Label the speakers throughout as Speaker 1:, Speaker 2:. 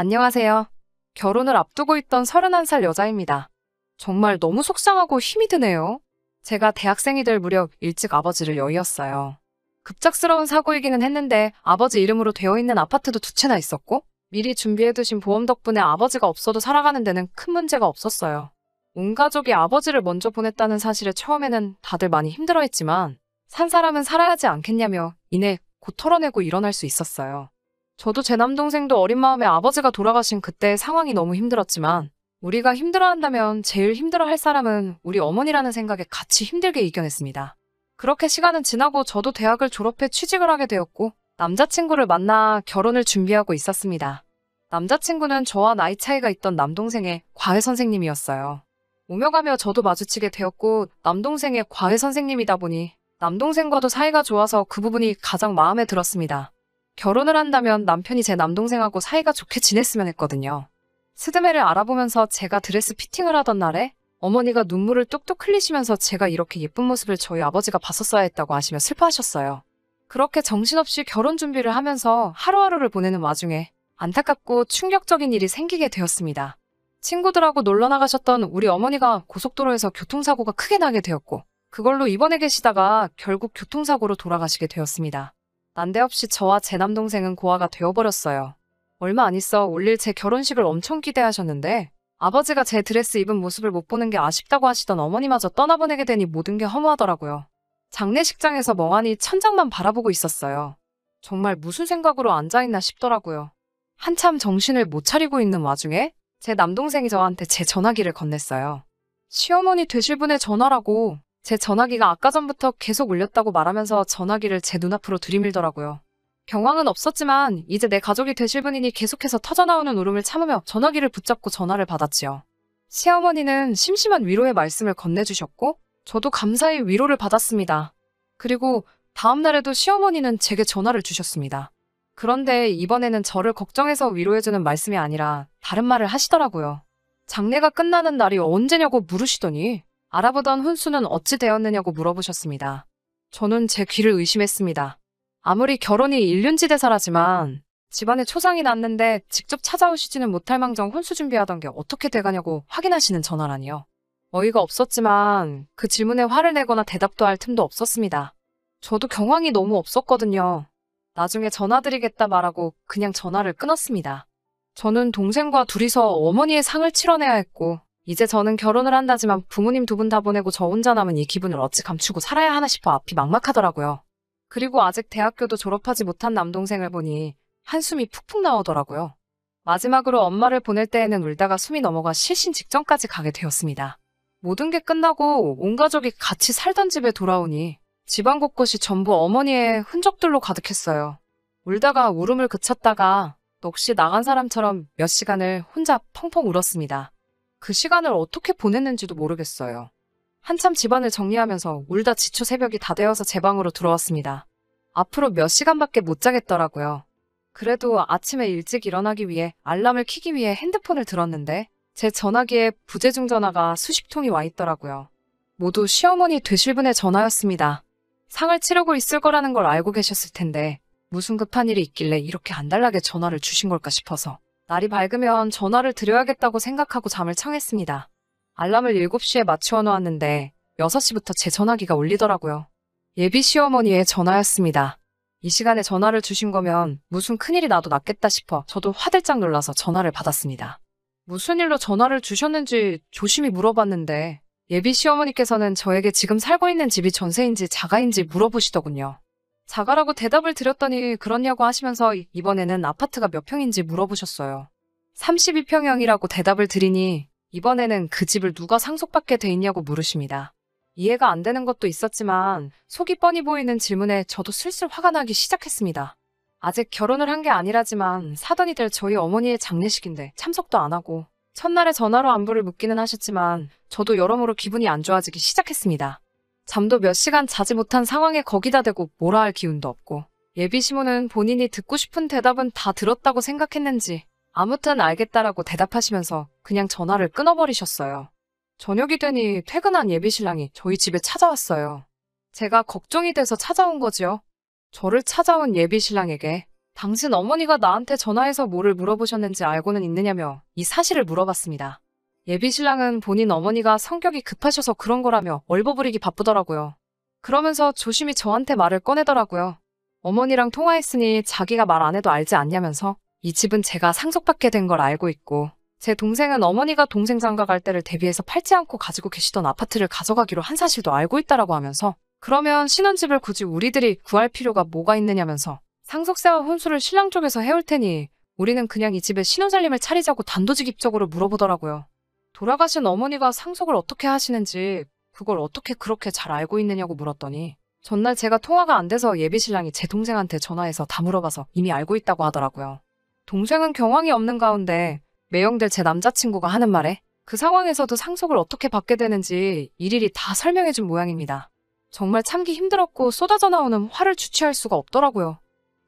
Speaker 1: 안녕하세요. 결혼을 앞두고 있던 31살 여자입니다. 정말 너무 속상하고 힘이 드네요. 제가 대학생이 될 무렵 일찍 아버지를 여의었어요. 급작스러운 사고이기는 했는데 아버지 이름으로 되어 있는 아파트도 두 채나 있었고 미리 준비해두신 보험 덕분에 아버지가 없어도 살아가는 데는 큰 문제가 없었어요. 온 가족이 아버지를 먼저 보냈다는 사실에 처음에는 다들 많이 힘들어했지만 산 사람은 살아야지 않겠냐며 이내 곧 털어내고 일어날 수 있었어요. 저도 제 남동생도 어린 마음에 아버지가 돌아가신 그때의 상황이 너무 힘들었지만 우리가 힘들어한다면 제일 힘들어할 사람은 우리 어머니라는 생각에 같이 힘들게 이겨냈습니다. 그렇게 시간은 지나고 저도 대학을 졸업해 취직을 하게 되었고 남자친구를 만나 결혼을 준비하고 있었습니다. 남자친구는 저와 나이 차이가 있던 남동생의 과외 선생님이었어요. 오며 가며 저도 마주치게 되었고 남동생의 과외 선생님이다 보니 남동생과도 사이가 좋아서 그 부분이 가장 마음에 들었습니다. 결혼을 한다면 남편이 제 남동생하고 사이가 좋게 지냈으면 했거든요. 스드메를 알아보면서 제가 드레스 피팅을 하던 날에 어머니가 눈물을 뚝뚝 흘리시면서 제가 이렇게 예쁜 모습을 저희 아버지가 봤었어야 했다고 하시며 슬퍼하셨어요. 그렇게 정신없이 결혼 준비를 하면서 하루하루를 보내는 와중에 안타깝고 충격적인 일이 생기게 되었습니다. 친구들하고 놀러 나가셨던 우리 어머니가 고속도로에서 교통사고가 크게 나게 되었고 그걸로 입원해 계시다가 결국 교통사고로 돌아가시게 되었습니다. 난데없이 저와 제 남동생은 고아가 되어버렸어요. 얼마 안 있어 올릴 제 결혼식을 엄청 기대하셨는데 아버지가 제 드레스 입은 모습을 못 보는 게 아쉽다고 하시던 어머니마저 떠나보내게 되니 모든 게 허무하더라고요. 장례식장에서 멍하니 천장만 바라보고 있었어요. 정말 무슨 생각으로 앉아있나 싶더라고요. 한참 정신을 못 차리고 있는 와중에 제 남동생이 저한테 제 전화기를 건넸어요. 시어머니 되실 분의 전화라고. 제 전화기가 아까 전부터 계속 울렸다고 말하면서 전화기를 제 눈앞으로 들이밀더라고요. 경황은 없었지만 이제 내 가족이 되실 분이니 계속해서 터져나오는 울음을 참으며 전화기를 붙잡고 전화를 받았지요. 시어머니는 심심한 위로의 말씀을 건네주셨고 저도 감사히 위로를 받았습니다. 그리고 다음 날에도 시어머니는 제게 전화를 주셨습니다. 그런데 이번에는 저를 걱정해서 위로해주는 말씀이 아니라 다른 말을 하시더라고요. 장례가 끝나는 날이 언제냐고 물으시더니 알아보던 혼수는 어찌 되었느냐고 물어보셨습니다. 저는 제 귀를 의심했습니다. 아무리 결혼이 일륜지대사라지만 집안에 초상이 났는데 직접 찾아오시지는 못할 망정 혼수 준비하던 게 어떻게 돼가냐고 확인하시는 전화라니요. 어이가 없었지만 그 질문에 화를 내거나 대답도 할 틈도 없었습니다. 저도 경황이 너무 없었거든요. 나중에 전화드리겠다 말하고 그냥 전화를 끊었습니다. 저는 동생과 둘이서 어머니의 상을 치러내야 했고 이제 저는 결혼을 한다지만 부모님 두 분 다 보내고 저 혼자 남은 이 기분을 어찌 감추고 살아야 하나 싶어 앞이 막막하더라고요. 그리고 아직 대학교도 졸업하지 못한 남동생을 보니 한숨이 푹푹 나오더라고요. 마지막으로 엄마를 보낼 때에는 울다가 숨이 넘어가 실신 직전까지 가게 되었습니다. 모든 게 끝나고 온 가족이 같이 살던 집에 돌아오니 집안 곳곳이 전부 어머니의 흔적들로 가득했어요. 울다가 울음을 그쳤다가 넋이 나간 사람처럼 몇 시간을 혼자 펑펑 울었습니다. 그 시간을 어떻게 보냈는지도 모르겠어요. 한참 집안을 정리하면서 울다 지쳐 새벽이 다 되어서 제 방으로 들어왔습니다. 앞으로 몇 시간밖에 못 자겠더라고요. 그래도 아침에 일찍 일어나기 위해 알람을 켜기 위해 핸드폰을 들었는데 제 전화기에 부재중 전화가 수십 통이 와 있더라고요. 모두 시어머니 되실 분의 전화였습니다. 상을 치르고 있을 거라는 걸 알고 계셨을 텐데 무슨 급한 일이 있길래 이렇게 안달나게 전화를 주신 걸까 싶어서 날이 밝으면 전화를 드려야겠다고 생각하고 잠을 청했습니다. 알람을 7시에 맞추어 놓았는데 6시부터 제 전화기가 울리더라고요. 예비 시어머니의 전화였습니다. 이 시간에 전화를 주신 거면 무슨 큰일이 나도 낫겠다 싶어 저도 화들짝 놀라서 전화를 받았습니다. 무슨 일로 전화를 주셨는지 조심히 물어봤는데 예비 시어머니께서는 저에게 지금 살고 있는 집이 전세인지 자가인지 물어보시더군요. 자가라고 대답을 드렸더니 그렇냐고 하시면서 이번에는 아파트가 몇 평인지 물어보셨어요. 32평형이라고 대답을 드리니 이번에는 그 집을 누가 상속받게 돼 있냐고 물으십니다. 이해가 안 되는 것도 있었지만 속이 뻔히 보이는 질문에 저도 슬슬 화가 나기 시작했습니다. 아직 결혼을 한 게 아니라지만 사돈이 될 저희 어머니의 장례식인데 참석도 안 하고 첫날에 전화로 안부를 묻기는 하셨지만 저도 여러모로 기분이 안 좋아지기 시작했습니다. 잠도 몇 시간 자지 못한 상황에 거기다 대고 뭐라 할 기운도 없고 예비 시모는 본인이 듣고 싶은 대답은 다 들었다고 생각했는지 아무튼 알겠다라고 대답하시면서 그냥 전화를 끊어버리셨어요. 저녁이 되니 퇴근한 예비 신랑이 저희 집에 찾아왔어요. 제가 걱정이 돼서 찾아온 거지요. 저를 찾아온 예비 신랑에게 당신 어머니가 나한테 전화해서 뭐를 물어보셨는지 알고는 있느냐며 이 사실을 물어봤습니다. 예비 신랑은 본인 어머니가 성격이 급하셔서 그런 거라며 얼버무리기 바쁘더라고요. 그러면서 조심히 저한테 말을 꺼내더라고요. 어머니랑 통화했으니 자기가 말 안 해도 알지 않냐면서 이 집은 제가 상속받게 된 걸 알고 있고 제 동생은 어머니가 동생 장가 갈 때를 대비해서 팔지 않고 가지고 계시던 아파트를 가져가기로 한 사실도 알고 있다라고 하면서 그러면 신혼집을 굳이 우리들이 구할 필요가 뭐가 있느냐면서 상속세와 혼수를 신랑 쪽에서 해올 테니 우리는 그냥 이 집에 신혼살림을 차리자고 단도직입적으로 물어보더라고요. 돌아가신 어머니가 상속을 어떻게 하시는지 그걸 어떻게 그렇게 잘 알고 있느냐고 물었더니 전날 제가 통화가 안 돼서 예비신랑이 제 동생한테 전화해서 다 물어봐서 이미 알고 있다고 하더라고요. 동생은 경황이 없는 가운데 매형될 제 남자친구가 하는 말에 그 상황에서도 상속을 어떻게 받게 되는지 일일이 다 설명해준 모양입니다. 정말 참기 힘들었고 쏟아져 나오는 화를 주체할 수가 없더라고요.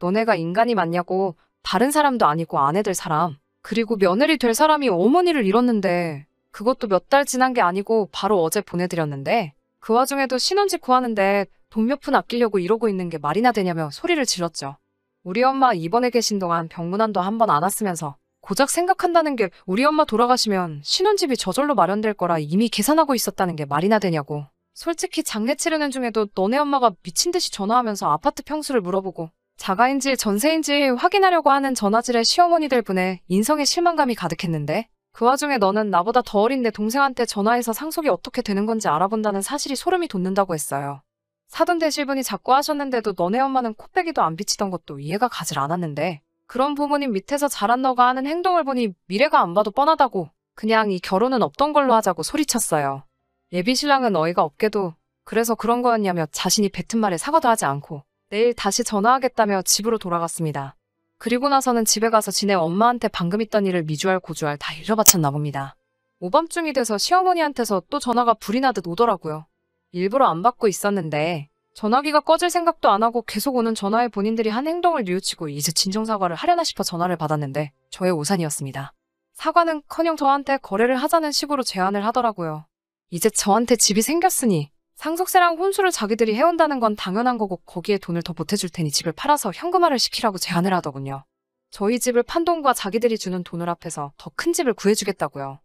Speaker 1: 너네가 인간이 맞냐고 다른 사람도 아니고 아내 될 사람 그리고 며느리 될 사람이 어머니를 잃었는데 그것도 몇 달 지난 게 아니고 바로 어제 보내드렸는데 그 와중에도 신혼집 구하는데 돈 몇 푼 아끼려고 이러고 있는 게 말이나 되냐며 소리를 질렀죠. 우리 엄마 입원해 계신 동안 병문안도 한 번 안 왔으면서 고작 생각한다는 게 우리 엄마 돌아가시면 신혼집이 저절로 마련될 거라 이미 계산하고 있었다는 게 말이나 되냐고. 솔직히 장례 치르는 중에도 너네 엄마가 미친 듯이 전화하면서 아파트 평수를 물어보고 자가인지 전세인지 확인하려고 하는 전화질에 시어머니들 분에 인성에 실망감이 가득했는데 그 와중에 너는 나보다 더 어린 내 동생한테 전화해서 상속이 어떻게 되는 건지 알아본다는 사실이 소름이 돋는다고 했어요. 사돈 되실 분이 자꾸 하셨는데도 너네 엄마는 코빼기도 안 비치던 것도 이해가 가질 않았는데 그런 부모님 밑에서 자란 너가 하는 행동을 보니 미래가 안 봐도 뻔하다고 그냥 이 결혼은 없던 걸로 하자고 소리쳤어요. 예비신랑은 어이가 없게도 그래서 그런 거였냐며 자신이 뱉은 말에 사과도 하지 않고 내일 다시 전화하겠다며 집으로 돌아갔습니다. 그리고 나서는 집에 가서 지네 엄마한테 방금 있던 일을 미주알 고주알 다 일러바쳤나 봅니다. 오밤중이 돼서 시어머니한테서 또 전화가 불이 나듯 오더라고요. 일부러 안 받고 있었는데 전화기가 꺼질 생각도 안 하고 계속 오는 전화에 본인들이 한 행동을 뉘우치고 이제 진정사과를 하려나 싶어 전화를 받았는데 저의 오산이었습니다. 사과는커녕 저한테 거래를 하자는 식으로 제안을 하더라고요. 이제 저한테 집이 생겼으니 상속세랑 혼수를 자기들이 해온다는 건 당연한 거고 거기에 돈을 더 보태줄 테니 집을 팔아서 현금화를 시키라고 제안을 하더군요. 저희 집을 판 돈과 자기들이 주는 돈을 합해서 더 큰 집을 구해주겠다고요.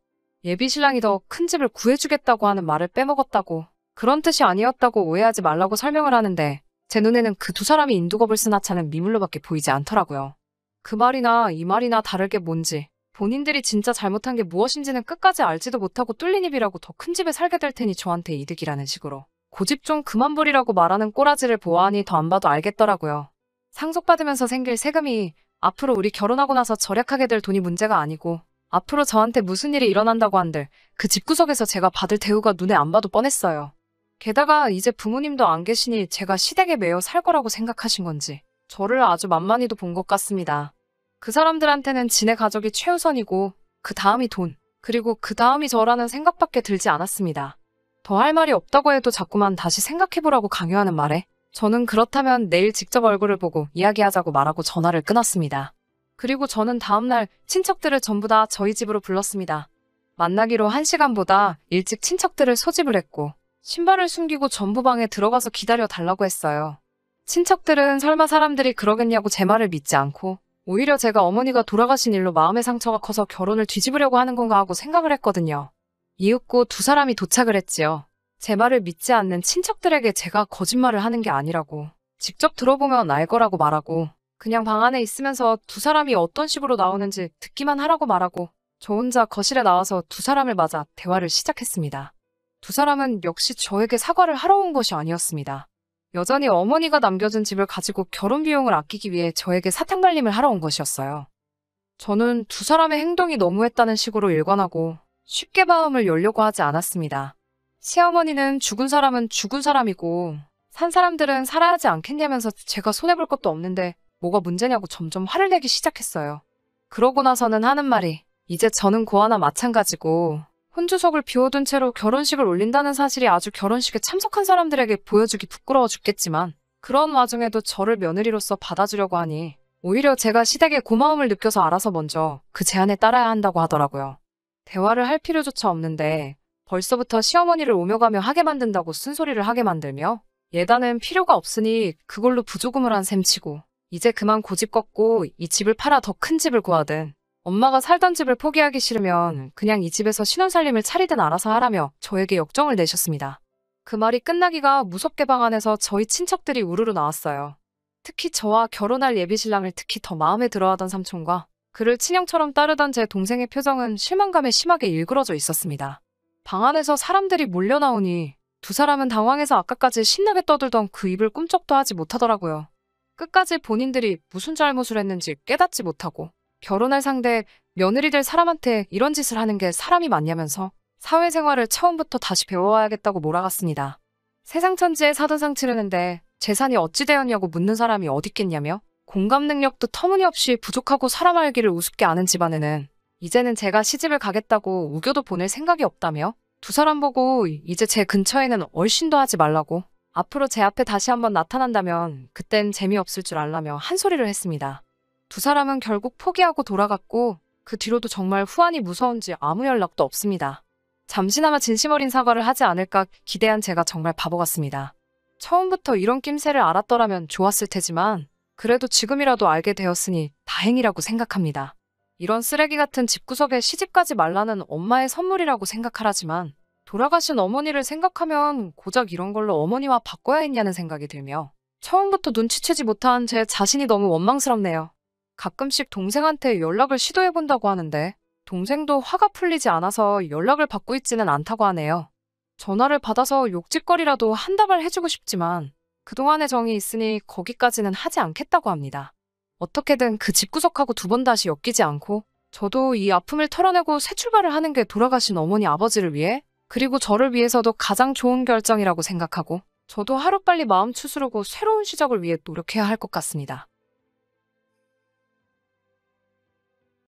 Speaker 1: 예비신랑이 더 큰 집을 구해주겠다고 하는 말을 빼먹었다고 그런 뜻이 아니었다고 오해하지 말라고 설명을 하는데 제 눈에는 그 두 사람이 인두겁을 쓴 하찮은 미물로밖에 보이지 않더라고요. 그 말이나 이 말이나 다를 게 뭔지 본인들이 진짜 잘못한 게 무엇인지는 끝까지 알지도 못하고 뚫린 입이라고 더 큰 집에 살게 될 테니 저한테 이득이라는 식으로 고집 좀 그만 부리라고 말하는 꼬라지를 보아하니 더 안 봐도 알겠더라고요. 상속받으면서 생길 세금이 앞으로 우리 결혼하고 나서 절약하게 될 돈이 문제가 아니고 앞으로 저한테 무슨 일이 일어난다고 한들 그 집구석에서 제가 받을 대우가 눈에 안 봐도 뻔했어요. 게다가 이제 부모님도 안 계시니 제가 시댁에 매여 살 거라고 생각하신 건지 저를 아주 만만히도 본 것 같습니다. 그 사람들한테는 지네 가족이 최우선이고 그 다음이 돈, 그리고 그 다음이 저라는 생각밖에 들지 않았습니다. 더 할 말이 없다고 해도 자꾸만 다시 생각해보라고 강요하는 말에 저는 그렇다면 내일 직접 얼굴을 보고 이야기하자고 말하고 전화를 끊었습니다. 그리고 저는 다음날 친척들을 전부 다 저희 집으로 불렀습니다. 만나기로 1시간보다 일찍 친척들을 소집을 했고 신발을 숨기고 전부 방에 들어가서 기다려 달라고 했어요. 친척들은 설마 사람들이 그러겠냐고 제 말을 믿지 않고 오히려 제가 어머니가 돌아가신 일로 마음의 상처가 커서 결혼을 뒤집으려고 하는 건가 하고 생각을 했거든요. 이윽고 두 사람이 도착을 했지요. 제 말을 믿지 않는 친척들에게 제가 거짓말을 하는 게 아니라고 직접 들어보면 알 거라고 말하고 그냥 방 안에 있으면서 두 사람이 어떤 식으로 나오는지 듣기만 하라고 말하고 저 혼자 거실에 나와서 두 사람을 맞아 대화를 시작했습니다. 두 사람은 역시 저에게 사과를 하러 온 것이 아니었습니다. 여전히 어머니가 남겨준 집을 가지고 결혼 비용을 아끼기 위해 저에게 사탕발림을 하러 온 것이었어요. 저는 두 사람의 행동이 너무했다는 식으로 일관하고 쉽게 마음을 열려고 하지 않았습니다. 시어머니는 죽은 사람은 죽은 사람이고 산 사람들은 살아야 하지 않겠냐면서 제가 손해볼 것도 없는데 뭐가 문제냐고 점점 화를 내기 시작했어요. 그러고 나서는 하는 말이 이제 저는 고아나 마찬가지고 혼주석을 비워둔 채로 결혼식을 올린다는 사실이 아주 결혼식에 참석한 사람들에게 보여주기 부끄러워 죽겠지만 그런 와중에도 저를 며느리로서 받아주려고 하니 오히려 제가 시댁에 고마움을 느껴서 알아서 먼저 그 제안에 따라야 한다고 하더라고요. 대화를 할 필요조차 없는데 벌써부터 시어머니를 오며가며 하게 만든다고 쓴소리를 하게 만들며 예단은 필요가 없으니 그걸로 부조금을 한 셈 치고 이제 그만 고집 꺾고 이 집을 팔아 더 큰 집을 구하든 엄마가 살던 집을 포기하기 싫으면 그냥 이 집에서 신혼살림을 차리든 알아서 하라며 저에게 역정을 내셨습니다. 그 말이 끝나기가 무섭게 방 안에서 저희 친척들이 우르르 나왔어요. 특히 저와 결혼할 예비신랑을 특히 더 마음에 들어하던 삼촌과 그를 친형처럼 따르던 제 동생의 표정은 실망감에 심하게 일그러져 있었습니다. 방 안에서 사람들이 몰려 나오니 두 사람은 당황해서 아까까지 신나게 떠들던 그 입을 꿈쩍도 하지 못하더라고요. 끝까지 본인들이 무슨 잘못을 했는지 깨닫지 못하고 결혼할 상대, 며느리 될 사람한테 이런 짓을 하는 게 사람이 맞냐면서 사회생활을 처음부터 다시 배워야겠다고 몰아갔습니다. 세상 천지에 사돈상 치르는데 재산이 어찌 되었냐고 묻는 사람이 어딨겠냐며 공감 능력도 터무니없이 부족하고 사람 알기를 우습게 아는 집안에는 이제는 제가 시집을 가겠다고 우겨도 보낼 생각이 없다며 두 사람 보고 이제 제 근처에는 얼씬도 하지 말라고 앞으로 제 앞에 다시 한번 나타난다면 그땐 재미없을 줄 알라며 한 소리를 했습니다. 두 사람은 결국 포기하고 돌아갔고 그 뒤로도 정말 후환이 무서운지 아무 연락도 없습니다. 잠시나마 진심 어린 사과를 하지 않을까 기대한 제가 정말 바보 같습니다. 처음부터 이런 낌새를 알았더라면 좋았을 테지만 그래도 지금이라도 알게 되었으니 다행이라고 생각합니다. 이런 쓰레기 같은 집구석에 시집가지 말라는 엄마의 선물이라고 생각하라지만 돌아가신 어머니를 생각하면 고작 이런 걸로 어머니와 바꿔야 했냐는 생각이 들며 처음부터 눈치채지 못한 제 자신이 너무 원망스럽네요. 가끔씩 동생한테 연락을 시도해본다고 하는데 동생도 화가 풀리지 않아서 연락을 받고 있지는 않다고 하네요. 전화를 받아서 욕짓거리라도 한다발 해주고 싶지만 그동안의 정이 있으니 거기까지는 하지 않겠다고 합니다. 어떻게든 그 집구석하고 두 번 다시 엮이지 않고 저도 이 아픔을 털어내고 새 출발을 하는 게 돌아가신 어머니 아버지를 위해 그리고 저를 위해서도 가장 좋은 결정이라고 생각하고 저도 하루빨리 마음 추스르고 새로운 시작을 위해 노력해야 할 것 같습니다.